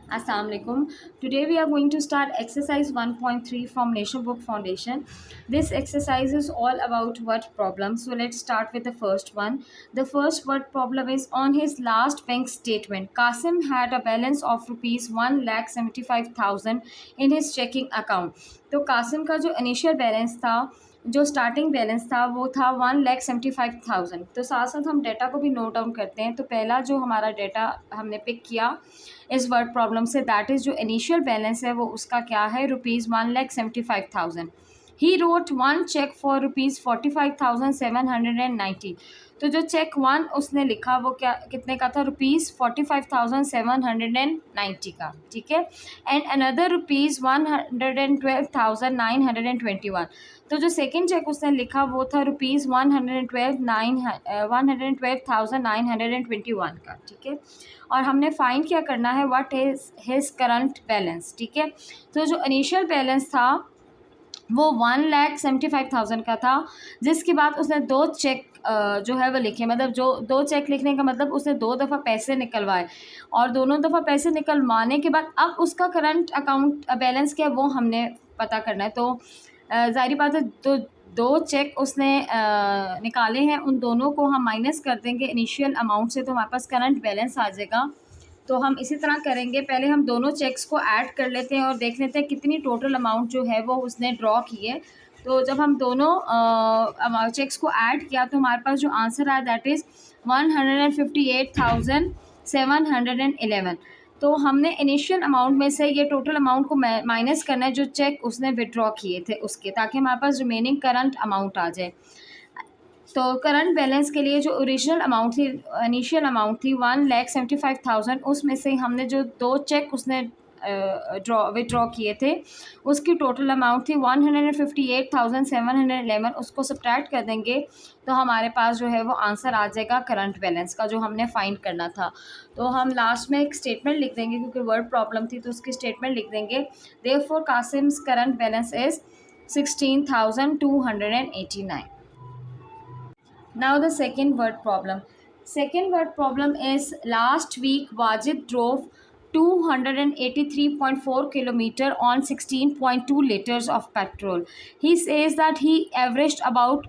Assalamu alaikum. Today we are going to start exercise 1.3 from Nation Book Foundation. This exercise is all about word problems. So let's start with the first one. The first word problem is on his last bank statement. Qasim had a balance of rupees 1,75,000 in his checking account. तो कासिम का जो initial balance था, जो starting balance था, वो था 1,75,000। तो साथ साथ हम डेटा को भी नोट डाउन करते हैं। तो पहला जो हमारा डेटा हमने पिक किया इस वर्ड प्रॉब्लम से, दैट इज़ जो इनिशियल बैलेंस है वो उसका क्या है, ₹1,75,000। He wrote one cheque for ₹45,790। तो जो चेक वन उसने लिखा वो क्या कितने का था, ₹45,790 का, ठीक है। And another ₹112,921। तो जो सेकेंड चेक उसने लिखा वो था ₹112,921 का, ठीक है। और हमने फाइंड क्या करना है, what is his current balance, ठीक है। तो जो इनिशियल बैलेंस था वो 1,75,000 का था, जिसके बाद उसने दो चेक जो है वो लिखे, मतलब जो दो चेक लिखने का मतलब उसने दो दफ़ा पैसे निकलवाए, और दोनों दफ़ा पैसे निकलवाने के बाद अब उसका करंट अकाउंट बैलेंस क्या है वो हमने पता करना है। तो ज़ाहिर बात है, तो दो चेक उसने निकाले हैं, उन दोनों को हम माइनस कर देंगे इनिशियल अमाउंट से, तो हमारे पास करंट बैलेंस आ जाएगा। तो हम इसी तरह करेंगे, पहले हम दोनों चेक्स को ऐड कर लेते हैं और देख लेते हैं कितनी टोटल अमाउंट जो है वो उसने ड्रॉ की है। तो जब हम दोनों चेक्स को ऐड किया तो हमारे पास जो आंसर आया दैट इज़ 158,711। तो हमने इनिशियल अमाउंट में से ये टोटल अमाउंट को माइनस करना है जो चेक उसने विड्रॉ किए थे उसके, ताकि हमारे पास रिमेनिंग करंट अमाउंट आ जाए। तो करंट बैलेंस के लिए जो ओरिजिनल अमाउंट थी, इनिशियल अमाउंट थी 1,75,000, उसमें से हमने जो दो चेक उसने विड्रॉ किए थे उसकी टोटल अमाउंट थी 158,711। उसको सब्ट्रैक्ट कर देंगे तो हमारे पास जो है वो आंसर आ जाएगा करंट बैलेंस का, जो हमने फाइंड करना था। तो हम लास्ट में एक स्टेटमेंट लिख देंगे, क्योंकि वर्ड प्रॉब्लम थी तो उसकी स्टेटमेंट लिख देंगे। Therefore Kasim's current balance is 16,289। Now the second word problem. Second word problem is last week Wajid drove 283.4 kilometer on 16.2 liters of petrol. He says that he averaged about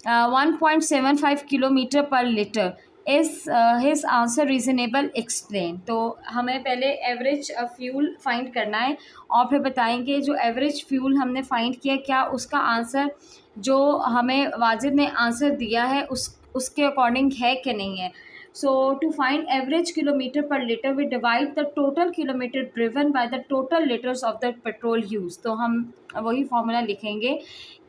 1.75 kilometer per liter. Is his answer reasonable? Explain. तो हमें पहले average fuel find करना है और फिर बताएंगे जो average fuel हमने फाइंड किया क्या उसका आंसर जो हमें वाजिद ने आंसर दिया है उसके अकॉर्डिंग है कि नहीं है। सो टू फाइंड एवरेज किलोमीटर पर litre we divide the total kilometre driven by the total litres of the petrol use. तो हम वही फॉर्मूला लिखेंगे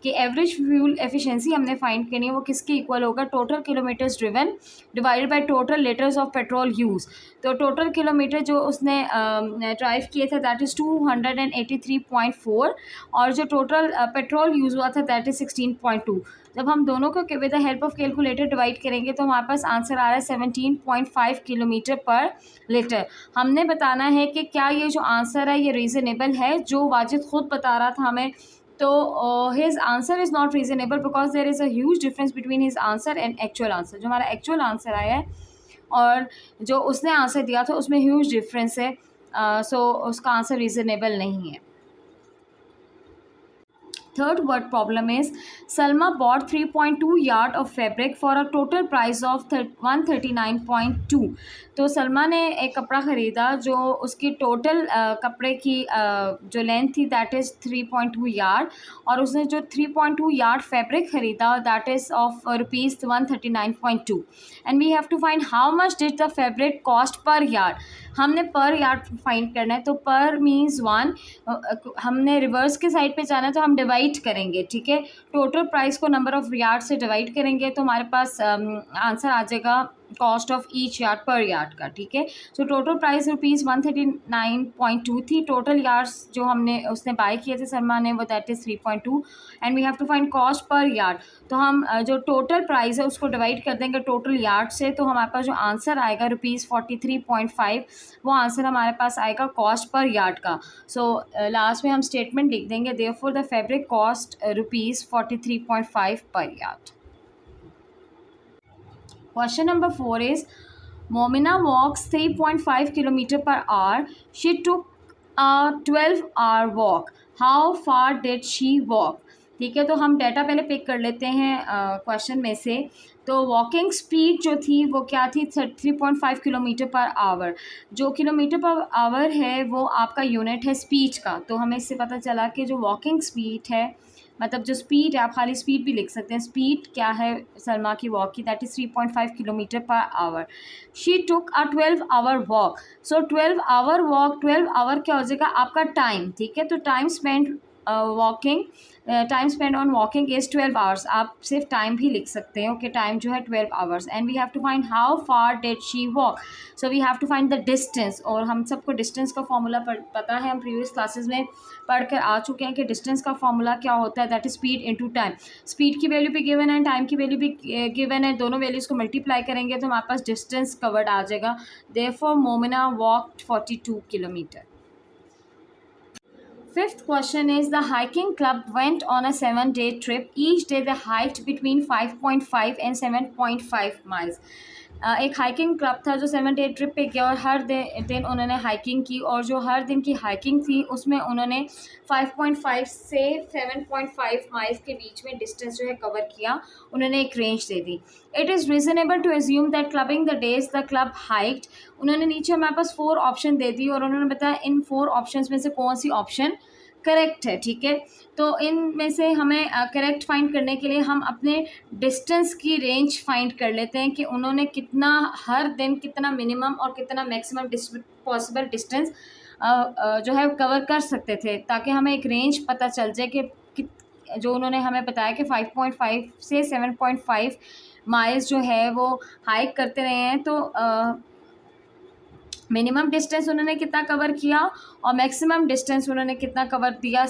कि एवरेज फ्यूल एफिशिएंसी हमने फाइंड करनी है, वो किसके इक्वल होगा, total kilometres driven divided by total litres of petrol use. तो टोटल किलोमीटर जो उसने ड्राइव किए थे दैट इज़ 283.4, और जो टोटल पेट्रोल यूज़ हुआ था दैट इज़ 16.2। जब हम दोनों को with the help of calculator divide करेंगे तो हमारे पास आंसर आ रहा है 17.5 किलोमीटर पर लीटर। हमने बताना है कि क्या ये जो आंसर है ये रीज़नेबल है, जो वाजिद ख़ुद बता रहा था हमें। तो his answer is not reasonable because there is a huge difference between his answer and actual answer. जो हमारा एक्चुअल आंसर आया है और जो उसने आंसर दिया था उसमें ह्यूज डिफरेंस है, सो उसका आंसर रीज़नेबल नहीं है। Third word problem is Salma bought 3.2 yard of fabric for a total price of 139.2। तो सलमा ने एक कपड़ा ख़रीदा जो उसकी टोटल कपड़े की जो लेंथ थी दैट इज़ 3.2 यार्ड, और उसने जो 3.2 यार्ड फैब्रिक ख़रीदा that is of ₹139.2। And we have to find how much did the fabric cost per yard. हमने पर यार्ड फाइंड करना है, तो पर मीन्स 1, हमने रिवर्स के साइड पे जाना है तो हम डिवाइड करेंगे, ठीक है। टोटल प्राइस को नंबर ऑफ़ यार्ड से डिवाइड करेंगे तो हमारे पास आंसर आ जाएगा कॉस्ट ऑफ ईच यार्ड पर यार्ड का, ठीक है। सो टोटल प्राइस ₹139.2 थी। टोटल यार्ड्स जो हमने उसने बाय किए थे सलमा ने वो that is 3.2, and we have to find cost per yard. तो हम जो टोटल प्राइस है उसको डिवाइड कर देंगे टोटल यार्ड से, तो हमारे पास जो आंसर आएगा ₹43.5, वो आंसर हमारे पास आएगा कॉस्ट पर यार्ड का। सो लास्ट में हम स्टेटमेंट लिख देंगे देयरफॉर द फैब्रिक कॉस्ट ₹43.5 पर yard. Question number 4 is Momina walks 3.5 kilometer per hour. She took a 12-hour walk. How far did she walk? ठीक है, तो हम डाटा पहले पिक कर लेते हैं क्वेश्चन में से। तो वॉकिंग स्पीड जो थी वो क्या थी, 3.5 किलोमीटर पर आवर। जो किलोमीटर पर आवर है वो आपका यूनिट है स्पीड का, तो हमें इससे पता चला कि जो वॉकिंग स्पीड है, मतलब जो स्पीड है, आप खाली स्पीड भी लिख सकते हैं, स्पीड क्या है सलमा की वॉक की, that is 3.5 kilometre per hour. She took a 12-hour walk. So 12-hour walk, 12 hour क्या हो जाएगा आपका टाइम, ठीक है। तो time spend walking, time spend on walking is 12 hours. आप सिर्फ टाइम भी लिख सकते हैं, ओके, टाइम जो है 12 hours. And we have to find how far did she walk. So we have to find the distance, और हम सबको डिस्टेंस का फॉर्मूला पता है, हम प्रीवियस क्लासेस में पढ़ कर आ चुके हैं कि डिस्टेंस का फॉर्मूला क्या होता है, that is speed into time. Speed की वैल्यू भी गिवन है, टाइम की वैल्यू भी गिवन है, दोनों वैल्यूज़ को मल्टीप्लाई करेंगे तो हमारे पास डिस्टेंस कवर्ड आ जाएगा। Therefore Momina walked 42 kilometre. Fifth question is, the hiking club went on a 7-day trip. Each day they hiked between 5.5 and 7.5 miles. एक हाइकिंग क्लब था जो 7-day ट्रिप पे गया, और हर दिन उन्होंने हाइकिंग की, और जो हर दिन की हाइकिंग थी उसमें उन्होंने 5.5 से 7.5 माइल्स के बीच में डिस्टेंस जो है कवर किया। उन्होंने एक रेंज दे दी। It is reasonable to assume that clubbing the days the club hiked. उन्होंने नीचे हमारे पास 4 ऑप्शन दे दी, और उन्होंने बताया इन 4 ऑप्शंस में से कौन सी ऑप्शन करेक्ट है, ठीक है। तो इनमें से हमें करेक्ट फाइंड करने के लिए हम अपने डिस्टेंस की रेंज फाइंड कर लेते हैं कि उन्होंने कितना, हर दिन कितना मिनिमम और कितना मैक्सिमम पॉसिबल डिस्टेंस जो है कवर कर सकते थे, ताकि हमें एक रेंज पता चल जाए कि जो उन्होंने हमें बताया कि 5.5 से 7.5 माइल्स जो है वो हाइक करते रहे हैं। तो मिनिमम डिस्टेंस उन्होंने कितना कवर किया और मैक्सिमम डिस्टेंस उन्होंने कितना कवर किया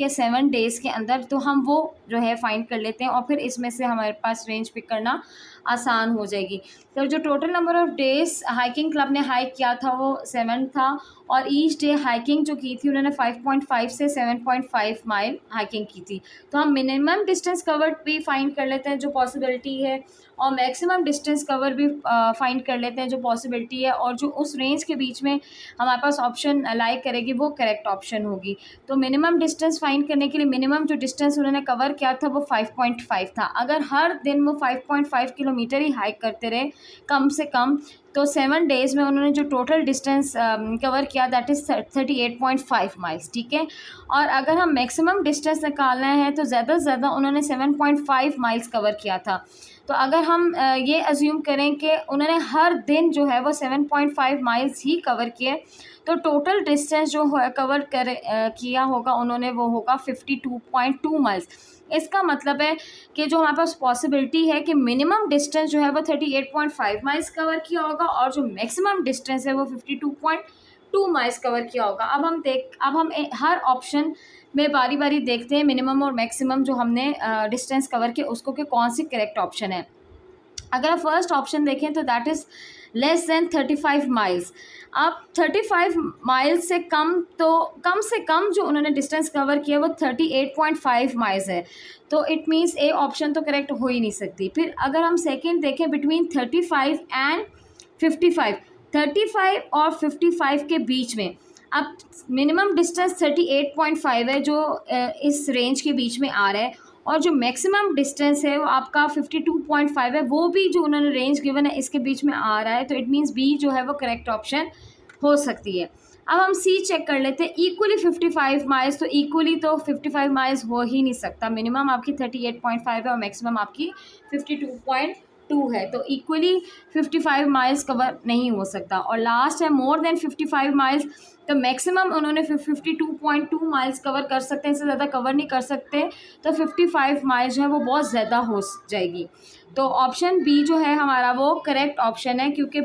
7 डेज़ के अंदर, तो हम वो जो है फाइंड कर लेते हैं, और फिर इसमें से हमारे पास रेंज पिक करना आसान हो जाएगी। तो जो total number of days hiking club ने हाइक किया था वो 7 था, और ईच डे हाइकिंग जो की थी उन्होंने 5.5 से 7.5 माइल हाइकिंग की थी। तो हम मिनिमम डिस्टेंस कवर्ड भी फाइंड कर लेते हैं जो पॉसिबिलिटी है, और मैक्सिमम डिस्टेंस कवर भी फाइंड कर लेते हैं जो पॉसिबिलिटी है, और जो उस रेंज के बीच में हमारे पास ऑप्शन लाइक करेगी वो करेक्ट ऑप्शन होगी। तो मिनिमम डिस्टेंस फाइंड करने के लिए मिनिमम जो डिस्टेंस उन्होंने कवर किया था वो 5.5 था। अगर हर दिन वो 5.5 किलोमीटर ही हाइक करते रहे कम से कम, तो 7 डेज़ में उन्होंने जो टोटल डिस्टेंस कवर किया दैट इज़ 38.5 माइल्स, ठीक है। और अगर हम मैक्सिमम डिस्टेंस निकालना है तो ज़्यादा से ज़्यादा उन्होंने 7.5 माइल्स कवर किया था। तो अगर हम ये अज्यूम करें कि उन्होंने हर दिन जो है वो 7.5 माइल्स ही कवर किए, तो टोटल डिस्टेंस जो है कवर किया होगा उन्होंने वो होगा 52.2 माइल्स। इसका मतलब है कि जो हमारे पास पॉसिबिलिटी है कि मिनिमम डिस्टेंस जो है वो 38.5 माइल्स कवर किया होगा, और जो मैक्सिमम डिस्टेंस है वो 52.2 माइल्स कवर किया होगा। अब हम हर ऑप्शन में बारी बारी देखते हैं मिनिमम और मैक्सिमम जो हमने डिस्टेंस कवर किया उसको कि कौन सी करेक्ट ऑप्शन है। अगर आप फर्स्ट ऑप्शन देखें तो that is less than 35 miles. अब 35 माइल्स से कम, तो कम से कम जो उन्होंने डिस्टेंस कवर किया वो 38.5 माइल्स है, तो इट मीन्स ए ऑप्शन तो करेक्ट हो ही नहीं सकती। फिर अगर हम सेकेंड देखें, बिटवीन 35 एंड 55, 35 और 55 के बीच में, अब मिनिमम डिस्टेंस 38.5 है जो इस रेंज के बीच में आ रहा है, और जो मैक्सिमम डिस्टेंस है वो आपका 52.5 है, वो भी जो उन्होंने रेंज गिवन है इसके बीच में आ रहा है, तो इट मीन्स बी जो है वो करेक्ट ऑप्शन हो सकती है। अब हम सी चेक कर लेते हैं, इक्वली 55 माइल्स, तो इक्वली तो 55 माइल्स हो ही नहीं सकता, मिनिमम आपकी 38.5 है और मैक्सिमम आपकी 52.2 है, तो इक्वली 55 माइल्स कवर नहीं हो सकता। और लास्ट है मोर देन 55 माइल्स, तो मैक्सिमम उन्होंने 52.2 माइल्स कवर कर सकते हैं, इससे ज़्यादा कवर नहीं कर सकते, तो 55 माइल्स जो है वो बहुत ज़्यादा हो जाएगी। तो ऑप्शन बी जो है हमारा वो करेक्ट ऑप्शन है, क्योंकि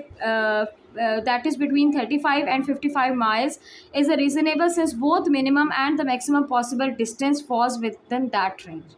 that is between 35 and 55 miles is a reasonable since both minimum and the maximum possible distance falls within that range.